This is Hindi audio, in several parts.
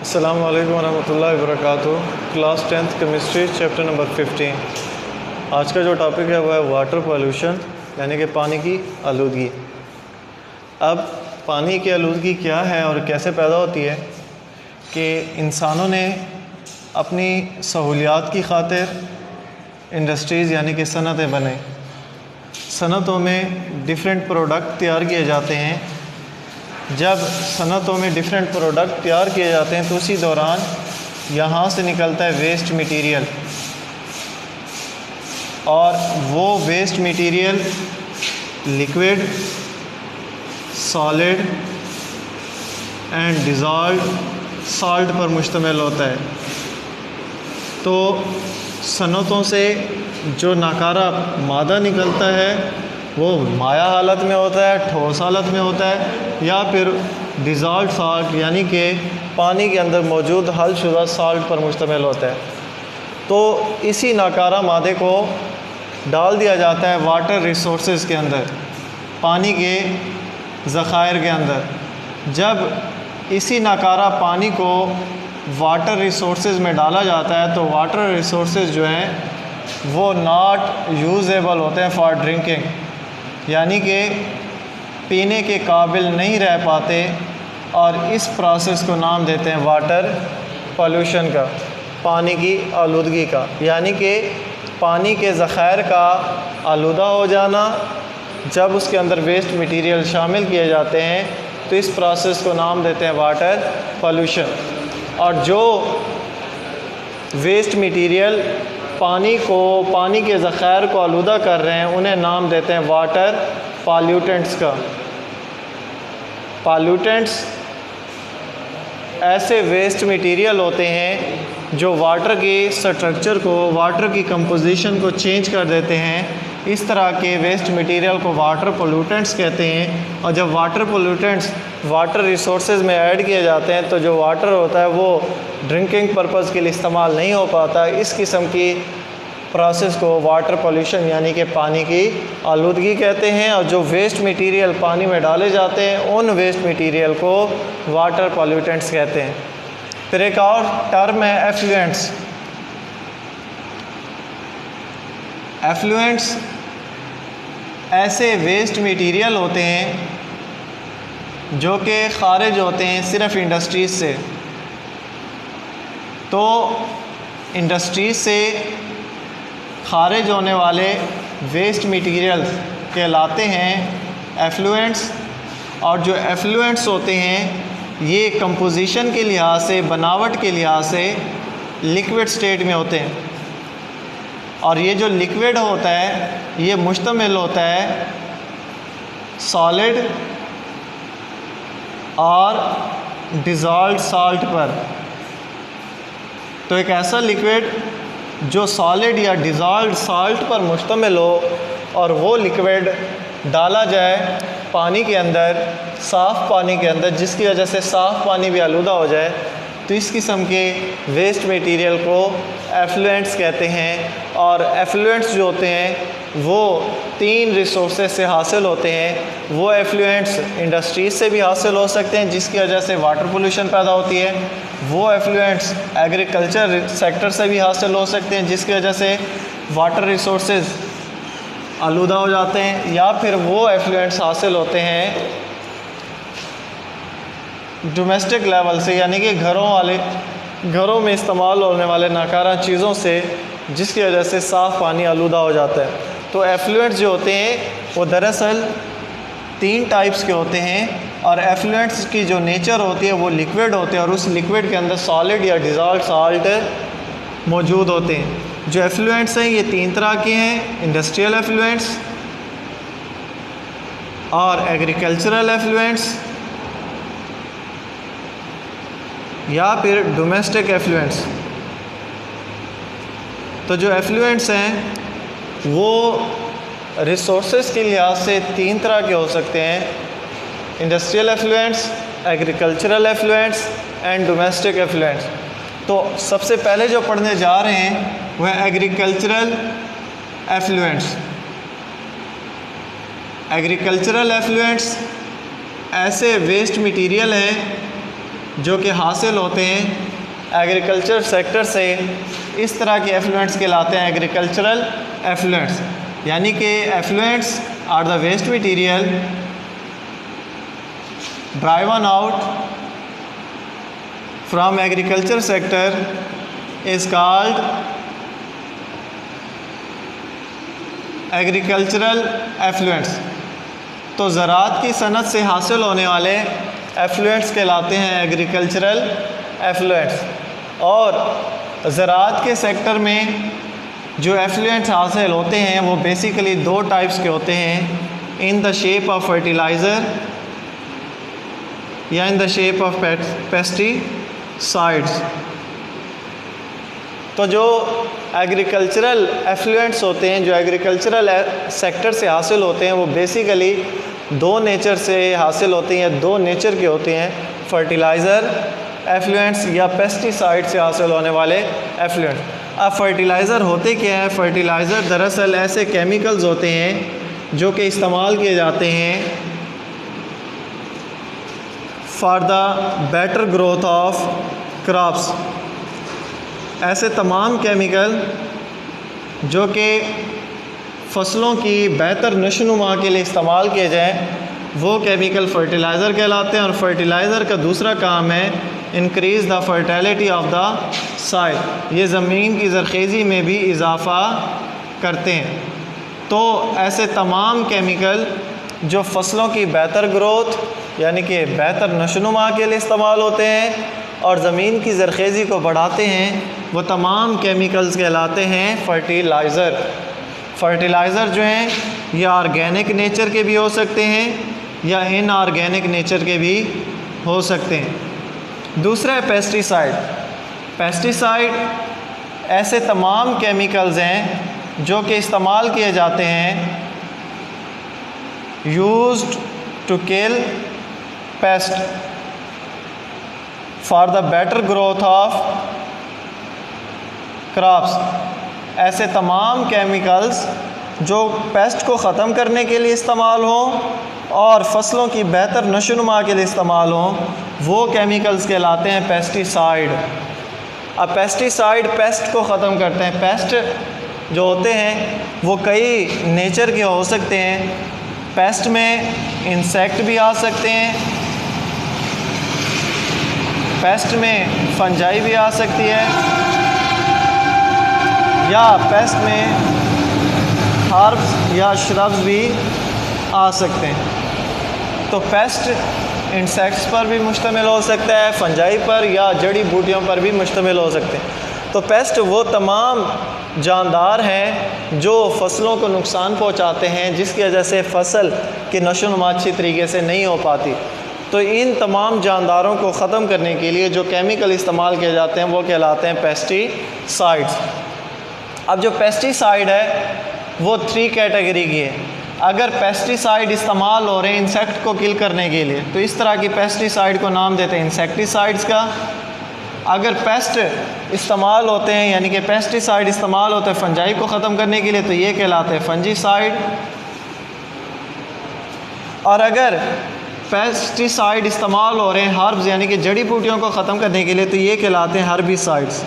अस्सलामु अलैकुम वरहमतुल्लाहि वबरकातुहू। Class 10th chemistry chapter number 15। आज का जो टॉपिक है वह है वाटर पोल्यूशन, यानी कि पानी की आलूदगी। अब पानी की आलूदगी क्या है और कैसे पैदा होती है कि इंसानों ने अपनी सहूलियात की खातिर इंडस्ट्रीज़ यानी कि सनतें बने। सनतों में डिफरेंट प्रोडक्ट तैयार किए जाते हैं। जब सनतों में डिफरेंट प्रोडक्ट तैयार किए जाते हैं तो उसी दौरान यहाँ से निकलता है वेस्ट मटेरियल, और वो waste material liquid, solid and dissolved salt पर मुश्तमिल होता है। तो सनतों से जो नाकारा मादा निकलता है वो माया हालत में होता है, ठोस हालत में होता है, या फिर डिज़ॉल्व्ड साल्ट यानी कि पानी के अंदर मौजूद हल शुदा साल्ट पर मुश्तमिल होता है। तो इसी नाकारा मादे को डाल दिया जाता है वाटर रिसोर्सेज के अंदर, पानी के ज़खायर के अंदर। जब इसी नाकारा पानी को वाटर रिसोर्सेज में डाला जाता है तो वाटर रिसोर्सेज जो हैं वो नॉट यूजेबल होते हैं फॉर ड्रिंकिंग, यानी कि पीने के काबिल नहीं रह पाते, और इस प्रोसेस को नाम देते हैं वाटर पोल्यूशन का, पानी की आलूदगी का। यानी कि पानी के ज़खायर का आलूदा हो जाना। जब उसके अंदर वेस्ट मटेरियल शामिल किए जाते हैं तो इस प्रोसेस को नाम देते हैं वाटर पोल्यूशन। और जो वेस्ट मटेरियल पानी के ज़खायर को आलूदा कर रहे हैं उन्हें नाम देते हैं वाटर पॉल्यूटेंट्स का। पॉल्यूटेंट्स ऐसे वेस्ट मटेरियल होते हैं जो वाटर के स्ट्रक्चर को, वाटर की कंपोजिशन को चेंज कर देते हैं। इस तरह के वेस्ट मटेरियल को वाटर पोल्यूटेंट्स कहते हैं। और जब वाटर पोल्यूटेंट्स वाटर रिसोर्सेज में ऐड किए जाते हैं तो जो वाटर होता है वो ड्रिंकिंग पर्पज़ के लिए इस्तेमाल नहीं हो पाता। इस किस्म की प्रोसेस को वाटर पोल्यूशन यानी कि पानी की आलूदगी कहते हैं। और जो वेस्ट मटेरियल पानी में डाले जाते हैं उन वेस्ट मटेरियल को वाटर पोल्यूटेंट्स कहते हैं। फिर एक और टर्म है एफ्लुएंट्स। एफ्लुएंट्स ऐसे वेस्ट मटेरियल होते हैं जो कि खारिज होते हैं सिर्फ इंडस्ट्रीज़ से। तो इंडस्ट्रीज़ से खारिज होने वाले वेस्ट मटेरियल कहलाते हैं एफ्लुएंट्स। और जो एफ्लुएंट्स होते हैं ये कंपोजिशन के लिहाज से, बनावट के लिहाज से लिक्विड स्टेट में होते हैं। और ये जो लिक्विड होता है ये मुश्तमिल होता है सॉलिड और डिज़ॉल्व्ड साल्ट पर। तो एक ऐसा लिक्विड जो सॉलिड या डिज़ॉल्व्ड साल्ट पर मुश्तमिल हो और वो लिक्विड डाला जाए पानी के अंदर, साफ़ पानी के अंदर, जिसकी वजह से साफ़ पानी भी आलूदा हो जाए, तो इस किस्म के वेस्ट मटेरियल को एफ्लुएंट्स कहते हैं। और एफ्लुएंट्स जो होते हैं वो 3 रिसोर्सेज से हासिल होते हैं। वो एफ्लुएंट्स इंडस्ट्रीज़ से भी हासिल हो सकते हैं जिसकी वजह से वाटर पोल्यूशन पैदा होती है। वो एफ्लुएंट्स एग्रीकल्चर सेक्टर से भी हासिल हो सकते हैं जिसकी वजह से वाटर रिसोर्सेज आलूदा हो जाते हैं। या फिर वो एफ्लुएंट्स हासिल होते हैं डोमेस्टिक लेवल से, यानी कि घरों में इस्तेमाल होने वाले नाकारा चीज़ों से, जिसकी वजह से साफ़ पानी आलूदा हो जाता है। तो एफ्लुएंट्स जो होते हैं वो दरअसल 3 टाइप्स के होते हैं। और एफ्लुएंट्स की जो नेचर होती है वो लिक्विड होते हैं, और उस लिक्विड के अंदर सॉलिड या डिज़ॉल्व्ड साल्ट मौजूद होते हैं। जो एफ्लुएंट्स हैं ये 3 तरह के हैं: इंडस्ट्रियल एफ्लुएंट्स और एग्रीकल्चरल एफ्लुएंट्स, या फिर डोमेस्टिक एफ्लुएंट्स। तो जो एफ्लुएंट्स हैं वो रिसोर्सेज के लिहाज से 3 तरह के हो सकते हैं: industrial effluents, agricultural effluents and domestic effluents. तो सबसे पहले जो पढ़ने जा रहे हैं वह एग्रीकल्चरल एफ्लुएंट्स। एग्रीकल्चरल एफ्लुएंट्स ऐसे वेस्ट मटेरियल हैं जो कि हासिल होते हैं एग्रीकल्चर सेक्टर से, इस तरह के एफ्लुएंट्स कहलाते हैं एग्रीकल्चरल एफ्लुएंट्स। यानी कि effluents are the waste material driven out from agriculture sector is called agricultural effluents. तो ज़राअत की सनत से हासिल होने वाले एफ्लुएंट्स कहलाते हैं एग्रीकल्चरल एफ्लुएंट्स। और ज़राअत के सेक्टर में जो एफ्लुएंट्स हासिल होते हैं वो बेसिकली दो टाइप्स के होते हैं, in the shape of fertiliser या in the shape of pesticides. तो जो एग्रीकल्चरल एफ्लुएंट्स होते हैं, जो एग्रीकल्चरल सेक्टर से हासिल होते हैं, वो बेसिकली दो नेचर से हासिल होते हैं, दो नेचर के होते हैं, फर्टिलाइज़र एफ्लुएंट्स या पेस्टिसाइड से हासिल होने वाले एफ्लुएंट्स। अब फर्टिलाइज़र होते क्या है? फर्टिलाइज़र दरअसल ऐसे केमिकल्स होते हैं जो कि इस्तेमाल किए जाते हैं for the better growth of crops. ऐसे तमाम केमिकल जो कि फ़सलों की बेहतर नशोनुमा के लिए इस्तेमाल किए जाएँ, वो केमिकल फर्टिलाइज़र कहलाते हैं। और फर्टिलाइज़र का दूसरा काम है increase the fertility of the soil, ये ज़मीन की ज़रख़ेज़ी में भी इजाफ़ा करते हैं। तो ऐसे तमाम केमिकल जो फ़सलों की बेहतर ग्रोथ यानी कि बेहतर नशोनुमा के लिए इस्तेमाल होते हैं और ज़मीन की ज़रख़ेज़ी को बढ़ाते हैं, वो तमाम केमिकल्स कहलाते हैं फर्टिलाइज़र। फर्टिलाइज़र जो हैं ये ऑर्गेनिक नेचर के भी हो सकते हैं या इनऑर्गेनिक नेचर के भी हो सकते हैं। दूसरा है पेस्टिसाइड। पेस्टिसाइड ऐसे तमाम केमिकल्स हैं जो कि इस्तेमाल किए जाते हैं used to kill pest for the better growth of crops. ऐसे तमाम केमिकल्स जो पेस्ट को ख़त्म करने के लिए इस्तेमाल हों और फसलों की बेहतर नशोनुमा के लिए इस्तेमाल हों, वो केमिकल्स कहलाते हैं पेस्टिसाइड। अब पेस्टिसाइड पेस्ट को ख़त्म करते हैं। पेस्ट जो होते हैं वो कई नेचर के हो सकते हैं। पेस्ट में इंसेक्ट भी आ सकते हैं, पेस्ट में फंजाई भी आ सकती है, या पेस्ट में हर्ब्स या श्रब्स भी आ सकते हैं। तो पेस्ट इंसेक्ट्स पर भी मुश्तमिल हो सकता है, फंजाई पर या जड़ी बूटियों पर भी मुश्तमिल हो सकते हैं। तो पेस्ट वो तमाम जानदार हैं जो फसलों को नुकसान पहुंचाते हैं, जिसकी वजह से फसल की नशोनुमा अच्छी तरीके से नहीं हो पाती। तो इन तमाम जानदारों को ख़त्म करने के लिए जो केमिकल इस्तेमाल किए जाते हैं वो कहलाते हैं पेस्टिसाइड्स। अब जो पेस्टिसाइड है वो 3 कैटेगरी की है। अगर पेस्टिसाइड इस्तेमाल हो रहे हैं इंसेक्ट को किल करने के लिए तो इस तरह की पेस्टिसाइड को नाम देते हैं इंसेक्टिसाइड्स का। अगर पेस्ट इस्तेमाल होते हैं यानी कि पेस्टिसाइड इस्तेमाल होते हैं फंजाई को ख़त्म करने के लिए तो ये कहलाते हैं फंजीसाइड। और अगर पेस्टिसाइड इस्तेमाल हो रहे हैं हर्ब्स यानी कि जड़ी बूटियों को ख़त्म करने के लिए तो ये कहलाते हैं हर्बिसाइड्स।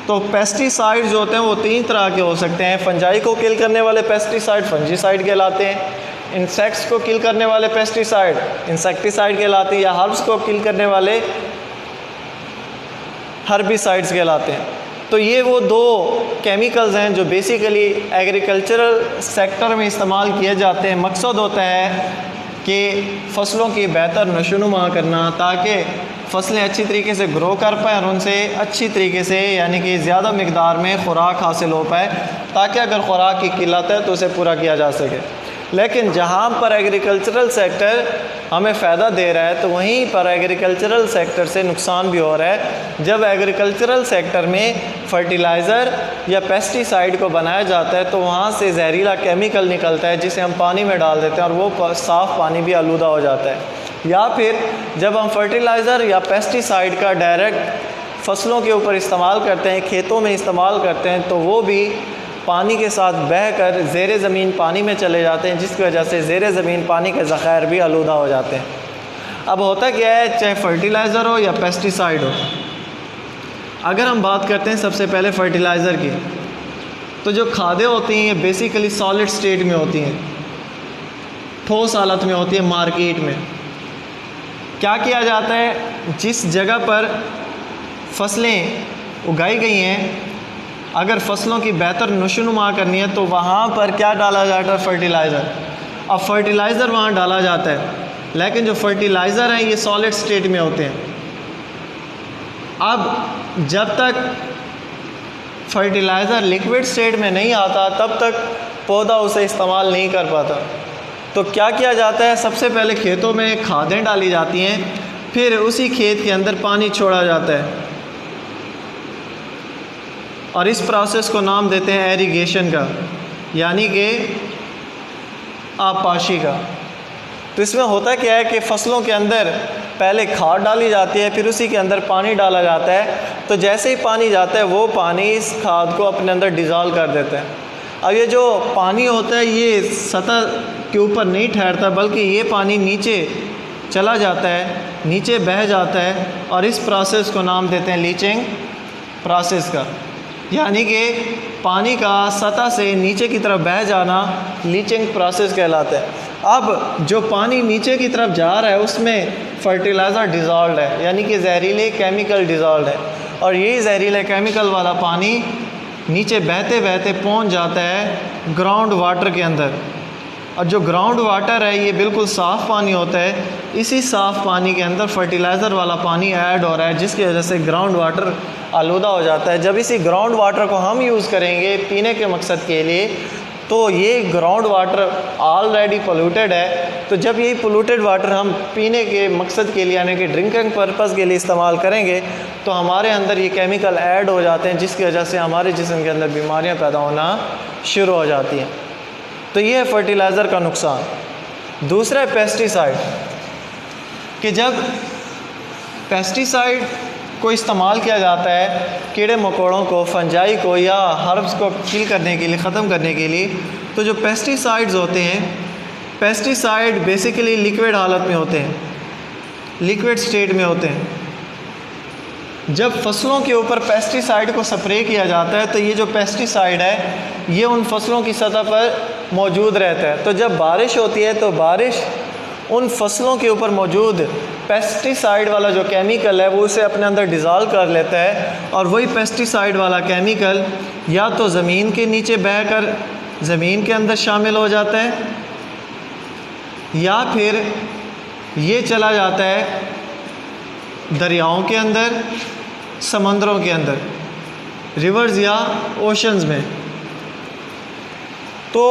तो पेस्टिसाइड जो होते हैं वो 3 तरह के हो सकते हैं। फंजाई को किल करने वाले पेस्टिसाइड फंजीसाइड कहलाते हैं, इंसेक्ट्स को किल करने वाले पेस्टिसाइड इंसेक्टिसाइड कहलाते हैं, या हर्ब्स को किल करने वाले हर्बिसाइड्स कहलाते हैं। तो ये वो 2 केमिकल्स हैं जो बेसिकली एग्रीकल्चरल सेक्टर में इस्तेमाल किए जाते हैं। मकसद होता है कि फ़सलों की बेहतर नशोनुमा करना ताकि फ़सलें अच्छी तरीके से ग्रो कर पाएँ और उनसे अच्छी तरीके से यानी कि ज़्यादा मिकदार में ख़ुराक हासिल हो पाए, ताकि अगर ख़ुराक की किल्लत है तो उसे पूरा किया जा सके। लेकिन जहाँ पर एग्रीकल्चरल सेक्टर हमें फ़ायदा दे रहा है तो वहीं पर एग्रीकल्चरल सेक्टर से नुकसान भी हो रहा है। जब एग्रीकल्चरल सेक्टर में फर्टिलाइज़र या पेस्टिसाइड को बनाया जाता है तो वहाँ से जहरीला केमिकल निकलता है जिसे हम पानी में डाल देते हैं और वो साफ़ पानी भी आलूदा हो जाता है। या फिर जब हम फर्टिलाइज़र या पेस्टिसाइड का डायरेक्ट फ़सलों के ऊपर इस्तेमाल करते हैं, खेतों में इस्तेमाल करते हैं, तो वो भी पानी के साथ बहकर ज़ेरे ज़मीन पानी में चले जाते हैं, जिसकी वजह से ज़ेरे ज़मीन पानी के ज़ख़ायर भी आलूदा हो जाते हैं। अब होता क्या है, चाहे फर्टिलाइज़र हो या पेस्टिसाइड हो, अगर हम बात करते हैं सबसे पहले फर्टिलाइज़र की, तो जो खादें होती हैं ये बेसिकली सॉलिड स्टेट में होती हैं, ठोस हालत में होती है। मार्केट में क्या किया जाता है, जिस जगह पर फसलें उगाई गई हैं, अगर फसलों की बेहतर नशोनुमा करनी है तो वहाँ पर क्या डाला जाता है, फर्टिलाइज़र। अब फर्टिलाइज़र वहाँ डाला जाता है, लेकिन जो फर्टिलाइज़र हैं ये सॉलिड स्टेट में होते हैं। अब जब तक फर्टिलाइज़र लिक्विड स्टेट में नहीं आता तब तक पौधा उसे इस्तेमाल नहीं कर पाता। तो क्या किया जाता है, सबसे पहले खेतों में खादें डाली जाती हैं, फिर उसी खेत के अंदर पानी छोड़ा जाता है और इस प्रोसेस को नाम देते हैं एरीगेशन का, यानी कि आबपाशी का। तो इसमें होता क्या है कि फसलों के अंदर पहले खाद डाली जाती है, फिर उसी के अंदर पानी डाला जाता है। तो जैसे ही पानी जाता है वो पानी इस खाद को अपने अंदर डिज़ोल्व कर देता है। अब ये जो पानी होता है ये सतह के ऊपर नहीं ठहरता, बल्कि ये पानी नीचे चला जाता है, नीचे बह जाता है और इस प्रोसेस को नाम देते हैं लीचिंग प्रोसेस का, यानी कि पानी का सतह से नीचे की तरफ बह जाना लीचिंग प्रोसेस कहलाता है। अब जो पानी नीचे की तरफ जा रहा है उसमें फर्टिलाइज़र डिज़ोल्व है, यानी कि जहरीले केमिकल डिज़ोल्व है, और यही जहरीले केमिकल वाला पानी नीचे बहते बहते पहुंच जाता है ग्राउंड वाटर के अंदर। और जो ग्राउंड वाटर है ये बिल्कुल साफ़ पानी होता है। इसी साफ़ पानी के अंदर फर्टिलाइज़र वाला पानी ऐड हो रहा है, जिसकी वजह से ग्राउंड वाटर आलूदा हो जाता है। जब इसी ग्राउंड वाटर को हम यूज़ करेंगे पीने के मकसद के लिए, तो ये ग्राउंड वाटर ऑलरेडी पोल्यूटेड है। तो जब ये पोल्यूटेड वाटर हम पीने के मकसद के लिए, यानी कि ड्रिंकिंग पर्पज़ के लिए इस्तेमाल करेंगे, तो हमारे अंदर ये केमिकल ऐड हो जाते हैं, जिसकी वजह से हमारे जिस्म के अंदर बीमारियां पैदा होना शुरू हो जाती हैं। तो ये है फर्टिलाइज़र का नुकसान। दूसरा है पेस्टिसाइड, कि जब पेस्टिसाइड को इस्तेमाल किया जाता है कीड़े मकोड़ों को, फंजाई को या हर्ब्स को किल करने के लिए, ख़त्म करने के लिए, तो जो पेस्टिसाइड्स होते हैं, पेस्टिसाइड बेसिकली लिक्विड हालत में होते हैं, लिक्विड स्टेट में होते हैं। जब फसलों के ऊपर पेस्टिसाइड को स्प्रे किया जाता है तो ये जो पेस्टिसाइड है ये उन फसलों की सतह पर मौजूद रहता है। तो जब बारिश होती है तो बारिश उन फसलों के ऊपर मौजूद पेस्टिसाइड वाला जो केमिकल है वो उसे अपने अंदर डिज़ोल्व कर लेता है, और वही पेस्टिसाइड वाला केमिकल या तो ज़मीन के नीचे बहकर ज़मीन के अंदर शामिल हो जाता है, या फिर ये चला जाता है दरियाओं के अंदर, समंदरों के अंदर, रिवर्स या ओशंस में। तो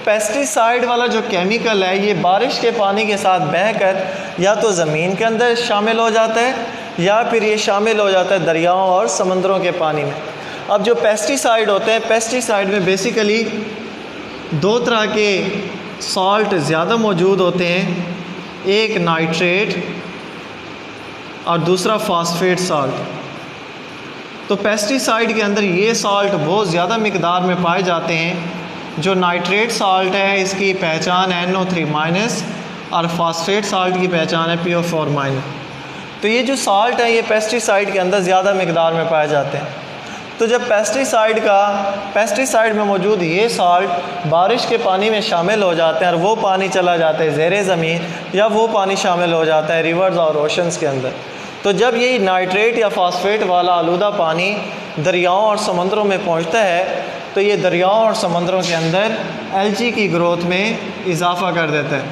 पेस्टिसाइड वाला जो केमिकल है ये बारिश के पानी के साथ बहकर या तो ज़मीन के अंदर शामिल हो जाता है, या फिर ये शामिल हो जाता है दरियाओं और समंदरों के पानी में। अब जो पेस्टिसाइड होते हैं, पेस्टिसाइड में बेसिकली दो तरह के सॉल्ट ज़्यादा मौजूद होते हैं, एक नाइट्रेट और दूसरा फॉस्फेट सॉल्ट। तो पेस्टिसाइड के अंदर ये सॉल्ट बहुत ज़्यादा मिकदार में पाए जाते हैं। जो नाइट्रेट सॉल्ट है इसकी पहचान है NO3- और फॉस्फेट सॉल्ट की पहचान है PO4-। तो ये जो सॉल्ट है ये पेस्टिसाइड के अंदर ज़्यादा मिकदार में पाए जाते हैं। तो जब पेस्टिसाइड में मौजूद ये सॉल्ट बारिश के पानी में शामिल हो जाते हैं और वो पानी चला जाता है ज़ेरे ज़मीन, या वो पानी शामिल हो जाता है रिवर्स और ओशंस के अंदर। तो जब ये नाइट्रेट या फॉस्फेट वाला आलूदा पानी दरियाओं और समंदरों में पहुंचता है तो ये दरियाओं और समंदरों के अंदर एल्गी की ग्रोथ में इजाफ़ा कर देता है।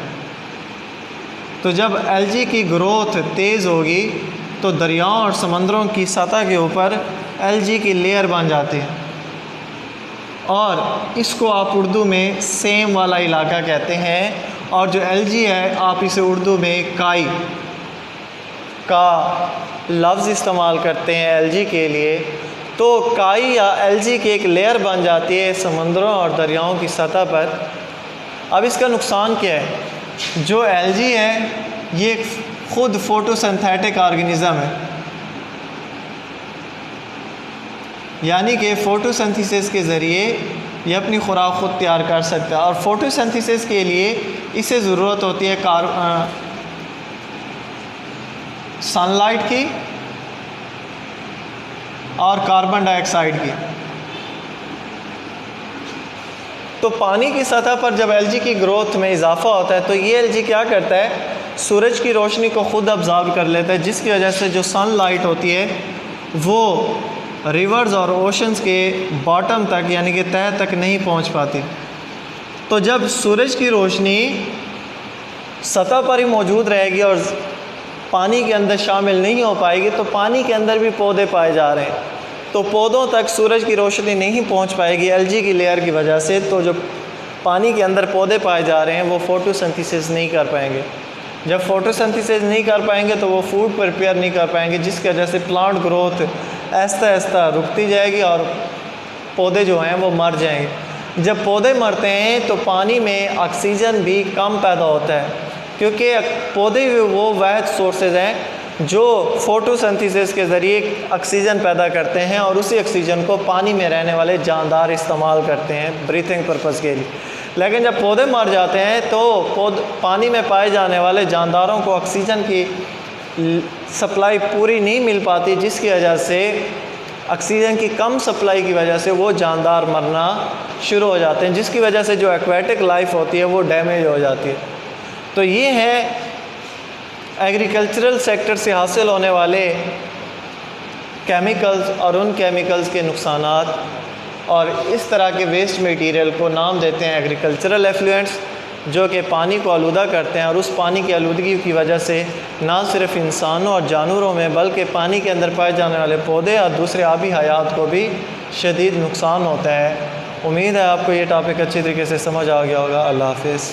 तो जब एल्गी की ग्रोथ तेज़ होगी तो दरियाओं और समंदरों की सतह के ऊपर एल्गी की लेयर बन जाती है, और इसको आप उर्दू में सेम वाला इलाका कहते हैं। और जो एल्गी है आप इसे उर्दू में काई का लफ्ज़ इस्तेमाल करते हैं एल्गी के लिए। तो काई या एल्गी की एक लेयर बन जाती है समंदरों और दरियाओं की सतह पर। अब इसका नुकसान क्या है, जो एल्गी है ये खुद फोटोसिंथेटिक ऑर्गेनिज़म है, यानी कि फ़ोटोसिंथेसिस के ज़रिए ये अपनी खुराक ख़ुद तैयार कर सकता है। और फ़ोटोसिंथेसिस के लिए इसे ज़रूरत होती है सनलाइट की और कार्बन डाइऑक्साइड की। तो पानी की सतह पर जब एलजी की ग्रोथ में इजाफा होता है तो ये एलजी क्या करता है, सूरज की रोशनी को खुद ऑब्जर्व कर लेता है, जिसकी वजह से जो सनलाइट होती है वो रिवर्स और ओशंस के बॉटम तक यानी कि तह तक नहीं पहुंच पाती। तो जब सूरज की रोशनी सतह पर ही मौजूद रहेगी और पानी के अंदर शामिल नहीं हो पाएगी तो पानी के अंदर भी पौधे पाए जा रहे हैं, तो पौधों तक सूरज की रोशनी नहीं पहुंच पाएगी एलजी की लेयर की वजह से। तो जो पानी के अंदर पौधे पाए जा रहे हैं वो फोटोसिंथेसिस नहीं कर पाएंगे। जब फोटोसिंथेसिस नहीं कर पाएंगे तो वो फूड प्रिपेयर नहीं कर पाएंगे, जिसकी वजह से प्लांट ग्रोथ आहिस्ता आहिस्ता रुकती जाएगी और पौधे जो हैं वो मर जाएंगे। जब पौधे मरते हैं तो पानी में ऑक्सीजन भी कम पैदा होता है, क्योंकि पौधे वो वाहिद सोर्सेज हैं जो फोटोसिंथेसिस के ज़रिए ऑक्सीजन पैदा करते हैं और उसी ऑक्सीजन को पानी में रहने वाले जानदार इस्तेमाल करते हैं ब्रीथिंग पर्पज़ के लिए। लेकिन जब पौधे मर जाते हैं तो पानी में पाए जाने वाले जानदारों को ऑक्सीजन की सप्लाई पूरी नहीं मिल पाती, जिसकी वजह से ऑक्सीजन की कम सप्लाई की वजह से वो जानदार मरना शुरू हो जाते हैं, जिसकी वजह से जो एक्वेटिक लाइफ होती है वो डैमेज हो जाती है। तो ये है एग्रीकल्चरल सेक्टर से हासिल होने वाले केमिकल्स और उन केमिकल्स के नुकसानात, और इस तरह के वेस्ट मटेरियल को नाम देते हैं एग्रीकल्चरल एफ्लुएंट्स, जो कि पानी को आलूदा करते हैं। और उस पानी की आलूदगी की वजह से ना सिर्फ इंसानों और जानवरों में बल्कि पानी के अंदर पाए जाने वाले पौधे और दूसरे आबी हयात को भी शदीद नुकसान होता है। उम्मीद है आपको ये टॉपिक अच्छी तरीके से समझ आ गया होगा। अल्लाह हाफ़िज़।